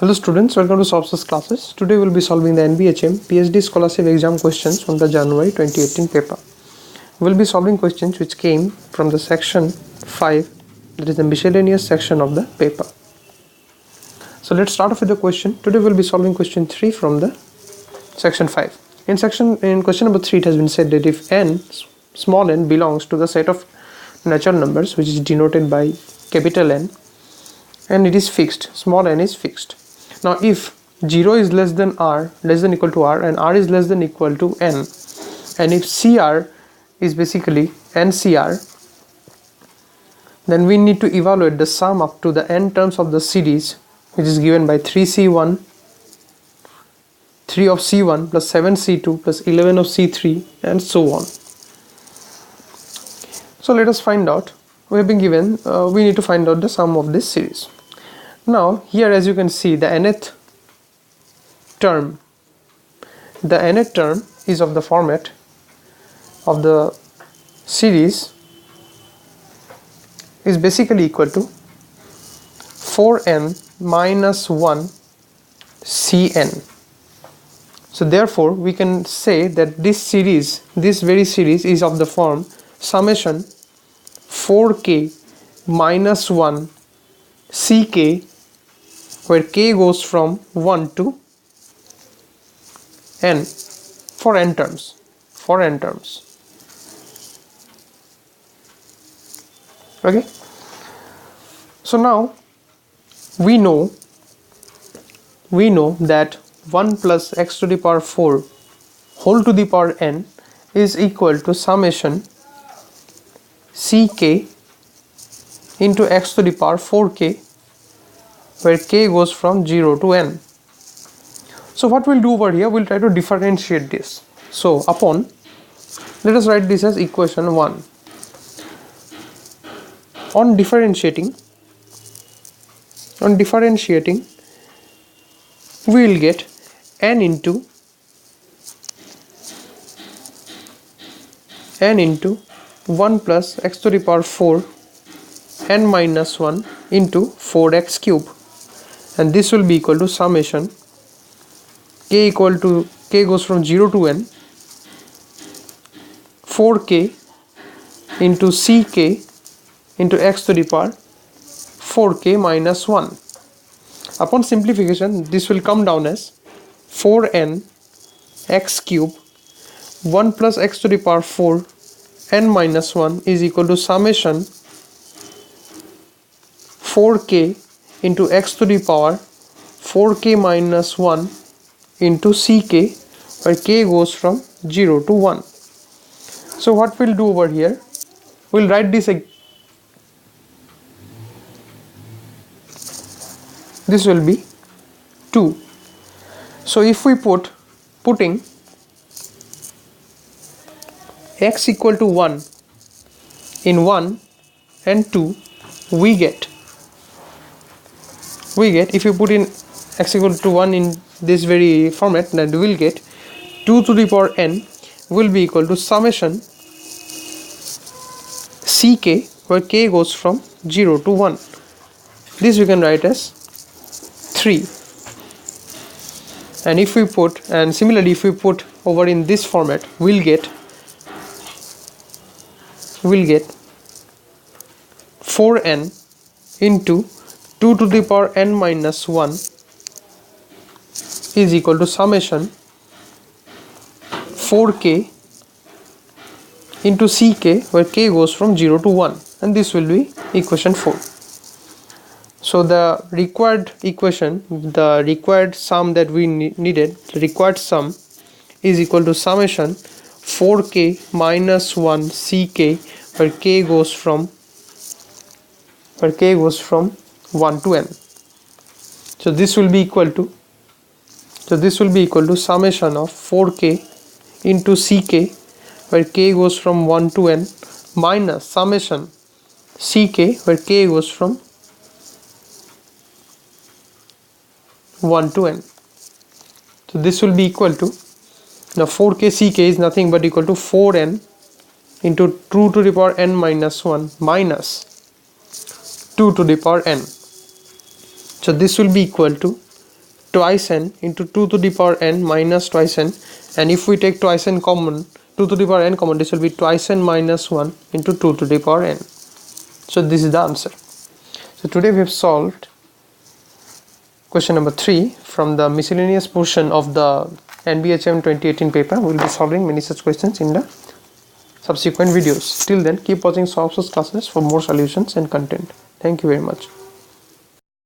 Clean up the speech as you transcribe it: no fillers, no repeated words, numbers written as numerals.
Hello students, welcome to Sourav classes. Today we will be solving the NBHM PhD scholarship exam questions from the January 2018 paper. We will be solving questions which came from the section 5, that is the miscellaneous section of the paper. So let's start off with the question. Today we will be solving question 3 from the section 5. In question number 3, it has been said that if n, small n, belongs to the set of natural numbers which is denoted by capital N, and it is fixed, small n is fixed. Now if 0 is less than equal to r, and r is less than equal to n, and if cr is basically ncr, then we need to evaluate the sum up to the n terms of the series, which is given by 3c1, 3 of c1 plus 7c2 plus 11 of c3 and so on. So let us find out. We have been given, we need to find out the sum of this series. Now here, as you can see, the nth term is of the format of the series is basically equal to 4n minus 1 cn. So therefore we can say that this very series is of the form summation 4k minus 1 ck, where k goes from 1 to n for n terms. Okay, so now we know that 1 plus x to the power 4 whole to the power n is equal to summation ck into x to the power 4k, where k goes from 0 to n. So what we'll do over here, we'll try to differentiate this. So let us write this as equation 1. On differentiating, we will get n into 1 plus x to the power 4 n minus 1 into 4x cube, and this will be equal to summation k goes from 0 to n 4k into ck into x to the power 4k minus 1. Upon simplification, this will come down as 4n x cube 1 plus x to the power 4 n minus 1 is equal to summation 4k into x to the power 4k minus 1 into ck, where k goes from 0 to 1. So what we'll do over here, we'll write this will be 2. So if we putting x equal to 1 in 1 and 2, we get if you put in x equal to 1 in this very format, then we will get 2 to the power n will be equal to summation ck, where k goes from 0 to 1. This we can write as 3. And if we similarly if we put over in this format, we'll get 4n into 2 to the power n minus 1 is equal to summation 4k into ck, where k goes from 0 to 1, and this will be equation 4. So the required equation, the required sum that we needed, the required sum is equal to summation 4k minus 1 ck, where k goes from 1 to n. So this will be equal to summation of 4k into ck, where k goes from 1 to n, minus summation ck, where k goes from 1 to n. So this will be equal to, now 4k ck is nothing but equal to 4n into 2 to the power n minus 1 minus 2 to the power n. So this will be equal to twice n into 2 to the power n minus twice n, and if we take twice n common, 2 to the power n common, this will be twice n minus 1 into 2 to the power n. So this is the answer. So today we have solved question number 3 from the miscellaneous portion of the NBHM 2018 paper. We will be solving many such questions in the subsequent videos. Till then, keep watching Sourav's classes for more solutions and content. Thank you very much.